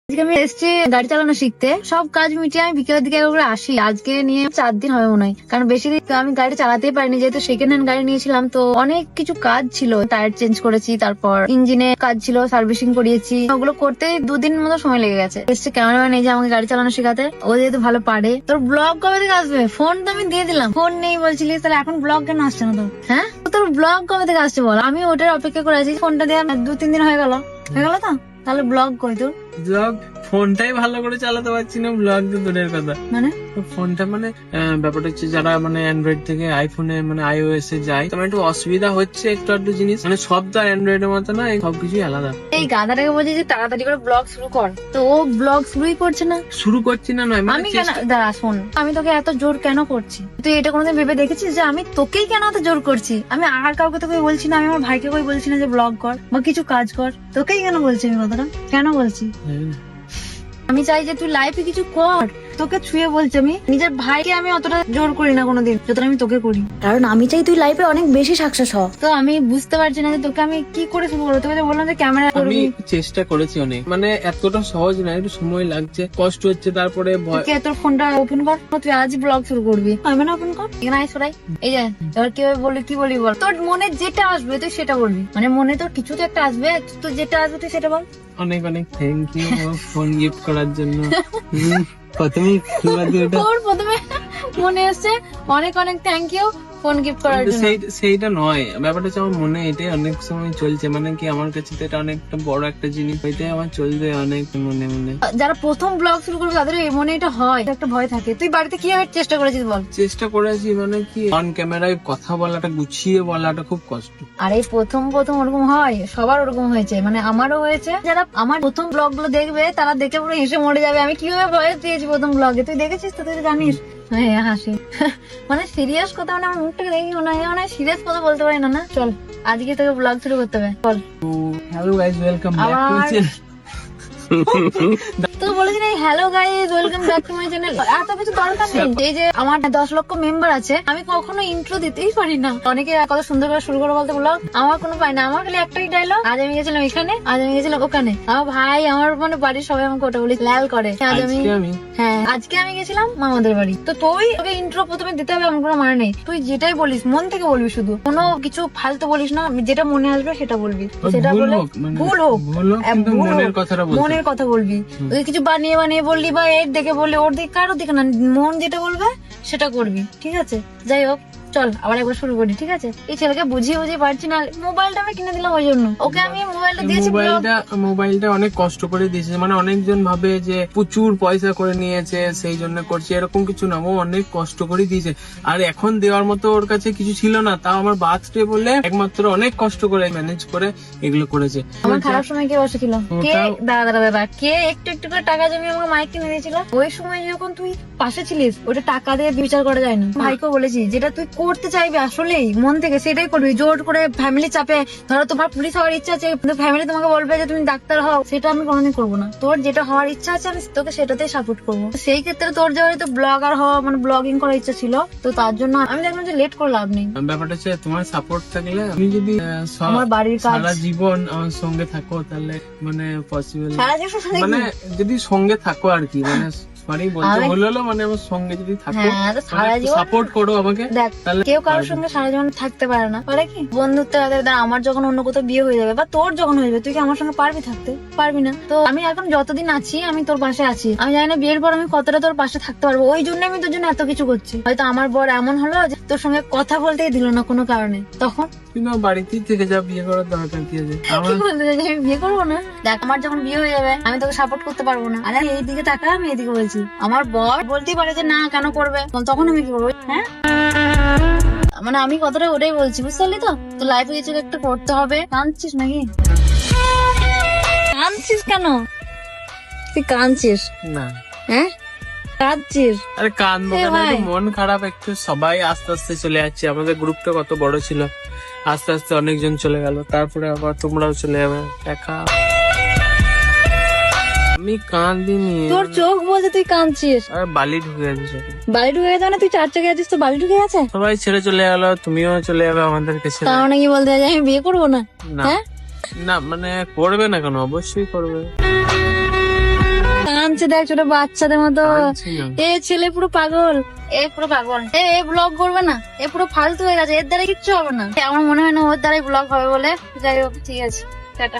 আজকে আমি এসেছি গাড়ি চালানো শিখতে। সব কাজ মিটিয়ে আমি বিকেলের দিকে করে আসি। আজকে নিয়ে 4 দিন হবে মনে হয়, কারণ বেশি দিন আমি গাড়ি চালাতেই পারিনি, যেহেতু সেকেন্ড হ্যান্ড গাড়ি নিয়েছিলাম। তো অনেক কিছু কাজ ছিল, টায়ার চেঞ্জ করেছি, তারপর ইঞ্জিনে কাজ ছিল, সার্ভিসিং করিয়েছি। ওগুলো করতে 2 দিন মতো সময় লেগে গেছে। এসছে ক্যামেরাম্যান এই যে আমাকে গাড়ি চালানো শেখাতে, ও যেহেতু ভালো পারে। তোর ব্লগ কবে থেকে আসবে? ফোন তো আমি দিয়ে দিলাম, ফোন নেই বলছিলিস, তাহলে এখন ব্লগ কেন আসছে না তোর? হ্যাঁ, তোর ব্লগ কবে থেকে আসছে বল? আমি ওটার অপেক্ষা করে আছি। ফোনটা দিয়ে 2-3 দিন হয়ে গেল তো, তাহলে ব্লগ কই তোর? ব্লগ ফোনটাই ভালো করে চালাতে পারছি না, ব্লগ তো দূরের কথা। মানে ফোনটা মানে ব্যাপারটা হচ্ছে, যারা মানে অ্যান্ড্রয়েড থেকে আইফোনে মানে iOS এ যায়, তোমার একটু অসুবিধা হচ্ছে একটু আধটু জিনিস, মানে সব তো অ্যান্ড্রয়েড এর মতো না, সবকিছুই আলাদা। এই গাধাটাকে বলছি যে তাড়াতাড়ি করে ব্লগ শুরু কর, তো ও ব্লগ শুরুই করছে না। শুরু করছি না নয়, মানে আমি কেন? দাঁড়া শোন, আমি তোকে এত জোর কেন করছি? তুই এটা কোনোদিন ভেবে দেখেছিস যে আমি তোকেই কেন এত জোর করছি? আমি আর কাউকে তোকে বলছি না, আমি আমার ভাইকে কই বলছি না যে ব্লগ কর বা কিছু কাজ কর। তোকেই কেন বলছি আমি কথাটা? কেন বলছি? আমি চাই যে তুই লাইফে কিছু কর। তোকে ছুঁয়ে বলছি, আমি নিজের ভাইকে আমি অতটা জোর করি না কোনোদিন যতটা আমি তোকে করি, কারণ আমি চাই তুই লাইফে অনেক বেশি সাকসেস হ। তো আমি বুঝতে পারছি না যে তোকে আমি কি করে শুরু করবো। তোকে যে বললাম যে ক্যামেরা আমি করবি, চেষ্টা করেছি অনেক, মানে এতটা সহজ না, একটু সময় লাগছে, কষ্ট হচ্ছে, তারপরে ভয়। তুই তোর ফোনটা ওপেন কর, তুই আজ ব্লগ শুরু করবি। আমি না ওপেন কর, এখানে আয় সরাই। এই যে এবার কিভাবে বলবি, কি বলবি বল? তোর মনে যেটা আসবে তুই সেটা বলবি, মানে মনে তোর কিছু তো একটা আসবে, তোর যেটা আসবে তুই সেটা বল। অনেক অনেক থ্যাংক ইউ ফোন গিফট করার জন্য। প্রথমে তোর প্রথমে মনে এসছে অনেক অনেক থ্যাংক ইউ ফোন গিফট করার জন্য। সেইটা নয়, ব্যাপারটা হচ্ছে আমার মনে এটাই অনেক সময় চলছে, মানে কি আমার কাছে তো এটা অনেকটা বড় একটা জিনিস, এটাই আমার চলবে অনেক মনে মনে। যারা প্রথম ব্লগ শুরু করবে তাদের এই মনে এটা হয়, একটা ভয় থাকে। তুই বাড়িতে কিভাবে চেষ্টা করেছিস বল? চেষ্টা করেছি, মানে কি অন ক্যামেরায় কথা বলাটা, গুছিয়ে বলাটা খুব কষ্ট। আর এই প্রথম প্রথম ওরকম হয়, সবার ওরকম হয়েছে, মানে আমারও হয়েছে। যারা আমার প্রথম ব্লগ গুলো দেখবে তারা দেখে পুরো হেসে মরে যাবে আমি কিভাবে ভয়েস দিয়েছি প্রথম ব্লগে। তুই দেখেছিস তো, তুই তো জানিস। হ্যাঁ হাসি, মানে সিরিয়াস কথা, মানে আমার মুখটাকে দেখি মনে হয় সিরিয়াস কথা বলতে পারি না। না চল আজকে তোকে ব্লগ শুরু করতে হবে, চল। Hello guys, welcome back to আবার- চ্যানেল। তো বলেছি না hello guys welcome back to my channel, এত কিছু দরকার নেই। এই যে আমার 10 লক্ষ মেম্বার আছে, আমি কখনো ইন্ট্রো দিতেই পারি না। অনেকে কত সুন্দর করে শুরু করে বলতে ব্লগ, আমার কোনো পাই না। আমার খালি একটাই ডায়লগ, আজ আমি গেছিলাম এখানে, আজ আমি গেছিলাম ওখানে। আমার ভাই, আমার মানে বাড়ির সবাই আমাকে ওটা বলি লাল করে। হ্যাঁ আজকে আমি গেছিলাম মামাদের বাড়ি। তো তোকে ইন্ট্রো প্রথমে দিতে হবে এমন কোনো মানে নেই। তুই যেটাই বলিস মন থেকে বলবি, শুধু কোনো কিছু ফালতু বলিস না, যেটা মনে আসবে সেটা বলবি। সেটা বলে ভুল হোক, মনের কথাটা বলতে মনের কথা বলবি। ওই কিছু বানিয়ে বানিয়ে বললি বা এর দেখে বললি, ওর দিকে কারোর দিকে না, মন যেটা বলবে সেটা করবি, ঠিক আছে? যাই হোক, চল আবার একবার শুরু করি, ঠিক আছে? এই ছেলেকে বুঝিয়ে পারছি না। মোবাইলটা আমি কিনে দিলাম ওই জন্য, ওকে আমি মোবাইলটা দিয়েছি। মোবাইলটা অনেক কষ্ট করে দিয়েছে, মানে অনেকজন ভাবে যে প্রচুর পয়সা করে নিয়েছে সেই জন্য করছে, এরকম কিছু না, ও অনেক কষ্ট করে দিয়েছে। আর এখন দেওয়ার মতো ওর কাছে কিছু ছিল না, তাও আমার বার্থডে বলে একমাত্র অনেক কষ্ট করে ম্যানেজ করে এগুলো করেছে। আমার খারাপ সময় কে বসেছিল? কে? দাদা কে একটু একটু করে টাকা জমিয়ে আমাকে মাইক কিনে দিয়েছিল? ওই সময় যখন তুই পাশে ছিলিস, ওটা টাকা দিয়ে বিচার করা যায় না। ভাইকেও বলেছি, যেটা তুই করতে চাইবি আসলেই মন থেকে সেটাই করবি। জোর করে ফ্যামিলি চাপে, ধরো তোমার পুলিশ হওয়ার ইচ্ছা আছে, কিন্তু ফ্যামিলি তোমাকে বলবে যে তুমি ডাক্তার হও, সেটা আমি কোনোদিন করবো না। তোর যেটা হওয়ার ইচ্ছা আছে আমি তোকে সেটাতেই সাপোর্ট করবো। সেই ক্ষেত্রে তোর যেহেতু ব্লগার হওয়া মানে ব্লগিং করার ইচ্ছা ছিল, তো তার জন্য আমি দেখলাম যে লেট করে লাভ নেই। ব্যাপারটা হচ্ছে তোমার সাপোর্ট থাকলে, আমি যদি আমার বাড়ির কাজ সারা জীবন আমার সঙ্গে থাকো তাহলে মানে পসিবল, সারা জীবন মানে যদি সঙ্গে থাকো আর কি, মানে সরি বলতে হলো, মানে আমার সঙ্গে যদি থাকো, সাপোর্ট করো আমাকে। দেখ, কেউ কারোর সঙ্গে সারা জীবন থাকতে পারে না, পারে কি? বন্ধুত্ব আমার যখন অন্য কোথাও বিয়ে হয়ে যাবে বা তোর যখন হয়ে যাবে, তুই কি আমার সঙ্গে পারবি থাকতে? পারবি না। তো আমি এখন যতদিন আছি আমি তোর পাশে আছি। আমি জানি না বিয়ের পর আমি কতটা তোর পাশে থাকতে পারবো, ওই জন্য আমি তোর জন্য এত কিছু করছি। হয়তো আমার বর এমন হলো যে তোর সঙ্গে কথা বলতেই দিল না কোনো কারণে, তখন কিন্তু বাড়িতেই থেকে যা, বিয়ে করার দরকার কি আছে? কি বলতে চাই, আমি বিয়ে করবো না? দেখ, আমার যখন বিয়ে হয়ে যাবে আমি তোকে সাপোর্ট করতে পারবো না। আরে এইদিকে টাকা, আমি এইদিকে বলছি। আমার বর বলতেই পারে যে না কেন করবে, তখন আমি কি করবো? হ্যাঁ, মানে আমি কথাটা ওটাই বলছি, বুঝতে পারলি তো? তো লাইফে কিছু একটা করতে হবে। কাঁদছিস নাকি? কাঁদছিস কেন? তুই কাঁদছিস না। হ্যাঁ, কাঁদছিস? আরে কাঁদবো কেন, একটু মন খারাপ একটু। সবাই আস্তে আস্তে চলে যাচ্ছে, আমাদের গ্রুপটা কত বড় ছিল, আস্তে আস্তে অনেকজন চলে গেল, তারপরে আবার তোমরাও চলে যাবে, দেখা। আমি কাঁদিনি, তোর চোখ বলছে তুই কাঁদছিস। আর বালি ঢুকে গেছে। বাড়ি ঢুকে গেছে? মানে তুই 4 চাকায় আছিস, তো বাড়ি ঢুকে গেছে? সবাই ছেড়ে চলে গেল, তুমিও চলে যাবে আমাদের কাছে। তার মানে কি বলতে চাই আমি বিয়ে করবো না? না হ্যাঁ, না, মানে করবে না কেন? অবশ্যই করবে। কাঁদছে, দেখ ছোট বাচ্চাদের মতো। কাঁদছি না। এ ছেলে পুরো পাগল, এ পুরো পাগল। এ ব্লগ করবে না, এ পুরো ফালতু হয়ে গেছে, এর দ্বারা কিচ্ছু হবে না। আমার মনে হয় না ওর দ্বারাই ব্লগ হবে বলে। যাই হোক, ঠিক আছে, টাটা।